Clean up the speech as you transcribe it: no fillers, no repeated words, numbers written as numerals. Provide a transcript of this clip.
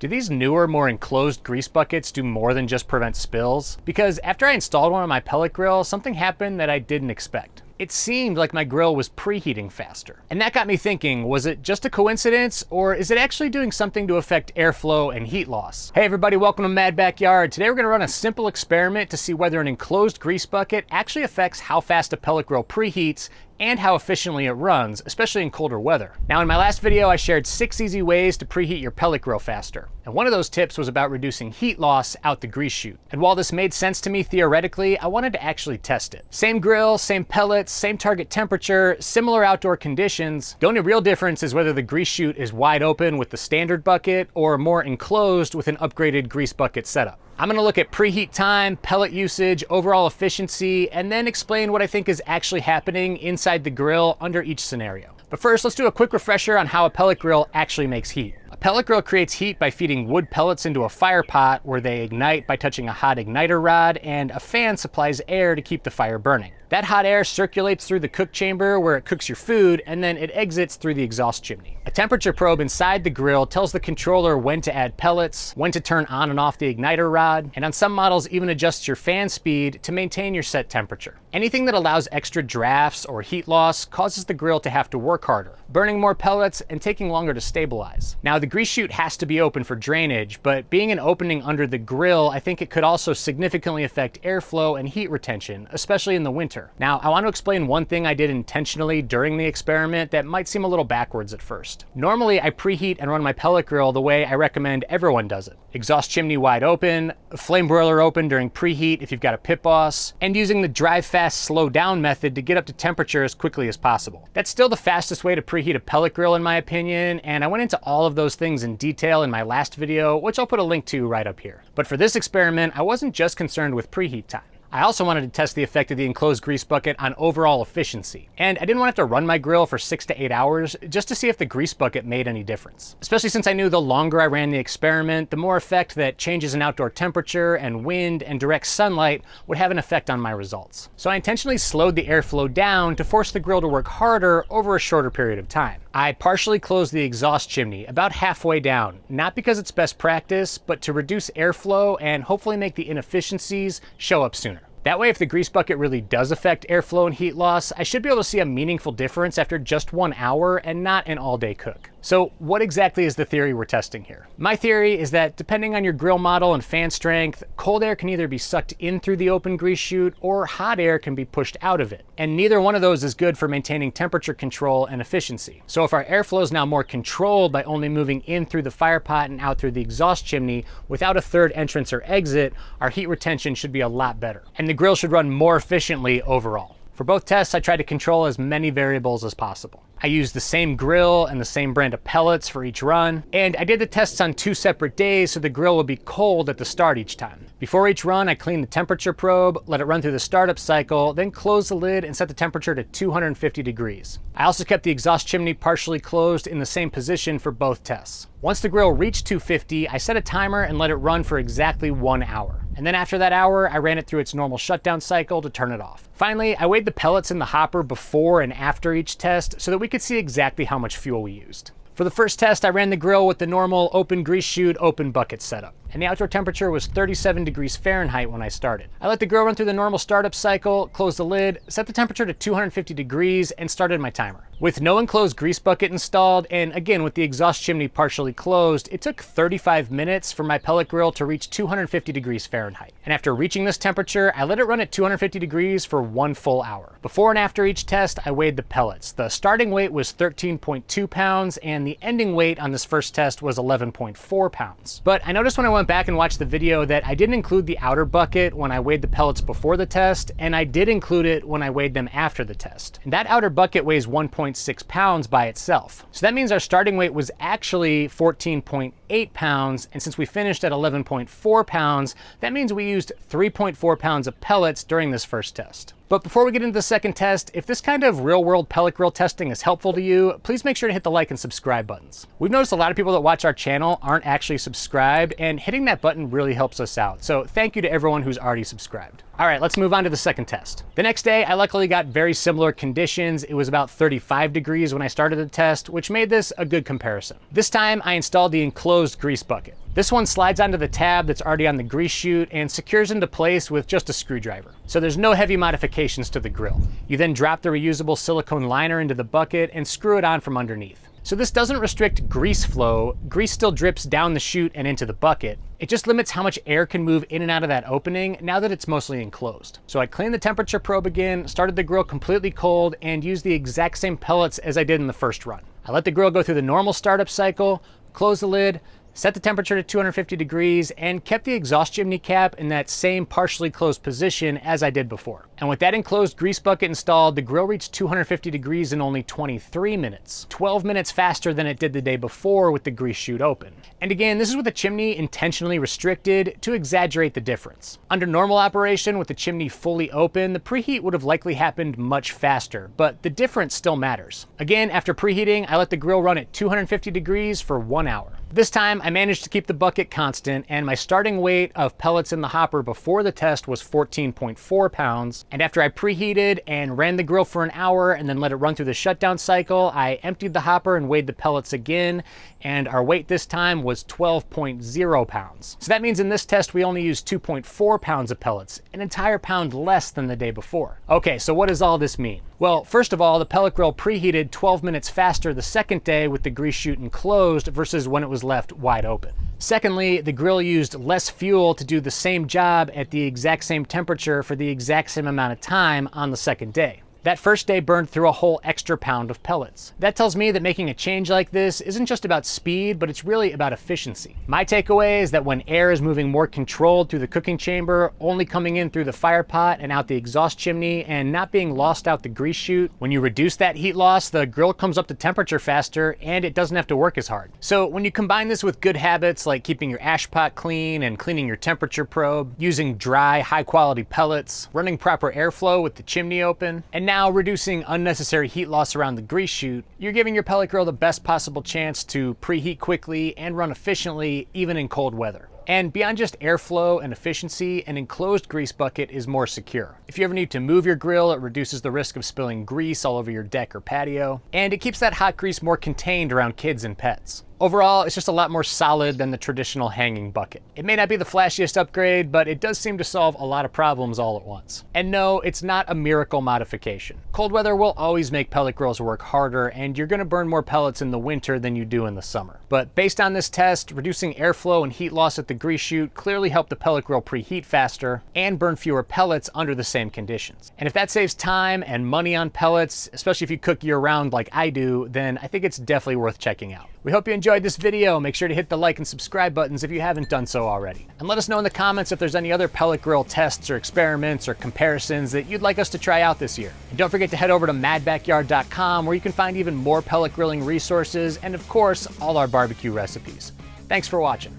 Do these newer, more enclosed grease buckets do more than just prevent spills? Because after I installed one on my pellet grill, something happened that I didn't expect. It seemed like my grill was preheating faster. And that got me thinking, was it just a coincidence, or is it actually doing something to affect airflow and heat loss? Hey everybody, welcome to Mad Backyard. Today we're gonna run a simple experiment to see whether an enclosed grease bucket actually affects how fast a pellet grill preheats and how efficiently it runs, especially in colder weather. Now, in my last video, I shared 6 easy ways to preheat your pellet grill faster. And one of those tips was about reducing heat loss out the grease chute. And while this made sense to me theoretically, I wanted to actually test it. Same grill, same pellets, same target temperature, similar outdoor conditions. The only real difference is whether the grease chute is wide open with the standard bucket or more enclosed with an upgraded grease bucket setup. I'm gonna look at preheat time, pellet usage, overall efficiency, and then explain what I think is actually happening inside the grill under each scenario. But first, let's do a quick refresher on how a pellet grill actually makes heat. A pellet grill creates heat by feeding wood pellets into a fire pot where they ignite by touching a hot igniter rod, and a fan supplies air to keep the fire burning. That hot air circulates through the cook chamber where it cooks your food, and then it exits through the exhaust chimney. A temperature probe inside the grill tells the controller when to add pellets, when to turn on and off the igniter rod, and on some models even adjusts your fan speed to maintain your set temperature. Anything that allows extra drafts or heat loss causes the grill to have to work harder, burning more pellets and taking longer to stabilize. Now, the grease chute has to be open for drainage, but being an opening under the grill, I think it could also significantly affect airflow and heat retention, especially in the winter. Now, I want to explain one thing I did intentionally during the experiment that might seem a little backwards at first. Normally, I preheat and run my pellet grill the way I recommend everyone does it. Exhaust chimney wide open, flame broiler open during preheat if you've got a pit boss, and using the drive fast, slow down method to get up to temperature as quickly as possible. That's still the fastest way to preheat a pellet grill in my opinion, and I went into all of those things in detail in my last video, which I'll put a link to right up here. But for this experiment, I wasn't just concerned with preheat time. I also wanted to test the effect of the enclosed grease bucket on overall efficiency. And I didn't want to have to run my grill for 6 to 8 hours just to see if the grease bucket made any difference. Especially since I knew the longer I ran the experiment, the more effect that changes in outdoor temperature and wind and direct sunlight would have an effect on my results. So I intentionally slowed the airflow down to force the grill to work harder over a shorter period of time. I partially closed the exhaust chimney about halfway down, not because it's best practice, but to reduce airflow and hopefully make the inefficiencies show up sooner. That way, if the grease bucket really does affect airflow and heat loss, I should be able to see a meaningful difference after just 1 hour and not an all-day cook. So what exactly is the theory we're testing here? My theory is that depending on your grill model and fan strength, cold air can either be sucked in through the open grease chute or hot air can be pushed out of it. And neither one of those is good for maintaining temperature control and efficiency. So if our airflow is now more controlled by only moving in through the fire pot and out through the exhaust chimney without a third entrance or exit, our heat retention should be a lot better. And the grill should run more efficiently overall. For both tests, I tried to control as many variables as possible. I used the same grill and the same brand of pellets for each run, and I did the tests on 2 separate days so the grill would be cold at the start each time. Before each run, I cleaned the temperature probe, let it run through the startup cycle, then closed the lid and set the temperature to 250 degrees. I also kept the exhaust chimney partially closed in the same position for both tests. Once the grill reached 250, I set a timer and let it run for exactly 1 hour. And then after that hour, I ran it through its normal shutdown cycle to turn it off. Finally, I weighed the pellets in the hopper before and after each test so that we could see exactly how much fuel we used. For the first test, I ran the grill with the normal open grease chute, open bucket setup. And the outdoor temperature was 37 degrees Fahrenheit when I started. I let the grill run through the normal startup cycle, closed the lid, set the temperature to 250 degrees, and started my timer. With no enclosed grease bucket installed, and again with the exhaust chimney partially closed, it took 35 minutes for my pellet grill to reach 250 degrees Fahrenheit. And after reaching this temperature, I let it run at 250 degrees for 1 full hour. Before and after each test, I weighed the pellets. The starting weight was 13.2 pounds, and the ending weight on this first test was 11.4 pounds. But I noticed when I went back and watched the video that I didn't include the outer bucket when I weighed the pellets before the test, and I did include it when I weighed them after the test. And that outer bucket weighs 1.6 pounds by itself. So that means our starting weight was actually 14.8 pounds, and since we finished at 11.4 pounds, that means we used 3.4 pounds of pellets during this first test. But before we get into the second test, if this kind of real-world pellet grill testing is helpful to you, please make sure to hit the like and subscribe buttons. We've noticed a lot of people that watch our channel aren't actually subscribed, and hitting that button really helps us out. So thank you to everyone who's already subscribed. All right, let's move on to the second test. The next day, I luckily got very similar conditions. It was about 35 degrees when I started the test, which made this a good comparison. This time, I installed the enclosed grease bucket. This one slides onto the tab that's already on the grease chute and secures into place with just a screwdriver. So there's no heavy modifications to the grill. You then drop the reusable silicone liner into the bucket and screw it on from underneath. So this doesn't restrict grease flow. Grease still drips down the chute and into the bucket. It just limits how much air can move in and out of that opening now that it's mostly enclosed. So I cleaned the temperature probe again, started the grill completely cold, and used the exact same pellets as I did in the first run. I let the grill go through the normal startup cycle, closed the lid, set the temperature to 250 degrees, and kept the exhaust chimney cap in that same partially closed position as I did before. And with that enclosed grease bucket installed, the grill reached 250 degrees in only 23 minutes, 12 minutes faster than it did the day before with the grease chute open. And again, this is with the chimney intentionally restricted to exaggerate the difference. Under normal operation with the chimney fully open, the preheat would have likely happened much faster, but the difference still matters. Again, after preheating, I let the grill run at 250 degrees for 1 hour. This time, I managed to keep the bucket constant, and my starting weight of pellets in the hopper before the test was 14.4 pounds. And after I preheated and ran the grill for an hour and then let it run through the shutdown cycle, I emptied the hopper and weighed the pellets again, and our weight this time was 12.0 pounds. So that means in this test, we only used 2.4 pounds of pellets, an entire pound less than the day before. Okay, so what does all this mean? Well, first of all, the pellet grill preheated 12 minutes faster the second day with the grease chute enclosed versus when it was left wide open. Secondly, the grill used less fuel to do the same job at the exact same temperature for the exact same amount of time on the second day. That first day burned through a whole extra pound of pellets. That tells me that making a change like this isn't just about speed, but it's really about efficiency. My takeaway is that when air is moving more controlled through the cooking chamber, only coming in through the fire pot and out the exhaust chimney and not being lost out the grease chute, when you reduce that heat loss, the grill comes up to temperature faster and it doesn't have to work as hard. So when you combine this with good habits like keeping your ash pot clean and cleaning your temperature probe, using dry, high quality pellets, running proper airflow with the chimney open, and now reducing unnecessary heat loss around the grease chute, you're giving your pellet grill the best possible chance to preheat quickly and run efficiently even in cold weather. And beyond just airflow and efficiency, an enclosed grease bucket is more secure. If you ever need to move your grill, it reduces the risk of spilling grease all over your deck or patio, and it keeps that hot grease more contained around kids and pets. Overall, it's just a lot more solid than the traditional hanging bucket. It may not be the flashiest upgrade, but it does seem to solve a lot of problems all at once. And no, it's not a miracle modification. Cold weather will always make pellet grills work harder, and you're gonna burn more pellets in the winter than you do in the summer. But based on this test, reducing airflow and heat loss at the grease chute clearly helped the pellet grill preheat faster and burn fewer pellets under the same conditions. And if that saves time and money on pellets, especially if you cook year-round like I do, then I think it's definitely worth checking out. We hope you enjoyed this video. Make sure to hit the like and subscribe buttons if you haven't done so already. And let us know in the comments if there's any other pellet grill tests or experiments or comparisons that you'd like us to try out this year. And don't forget to head over to madbackyard.com where you can find even more pellet grilling resources and of course, all our barbecue recipes. Thanks for watching.